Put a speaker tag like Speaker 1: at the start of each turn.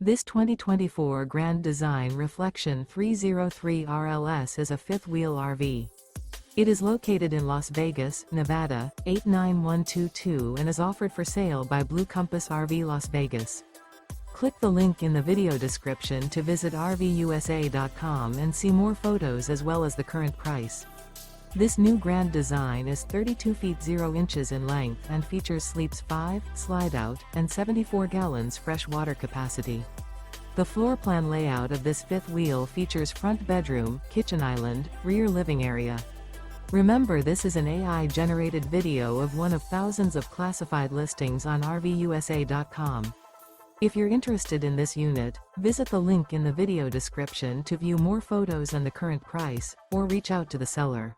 Speaker 1: This 2024 Grand Design Reflection 303 RLS is a fifth-wheel RV. It is located in Las Vegas, Nevada, 89122 and is offered for sale by Blue Compass RV Las Vegas. Click the link in the video description to visit RVUSA.com and see more photos as well as the current price. This new Grand Design is 32 feet 0 inches in length and features sleeps 5, Slideout, and 74 gallons fresh water capacity. The floor plan layout of this fifth wheel features front bedroom, kitchen island, rear living area. Remember, this is an AI-generated video of one of thousands of classified listings on RVUSA.com. If you're interested in this unit, visit the link in the video description to view more photos and the current price, or reach out to the seller.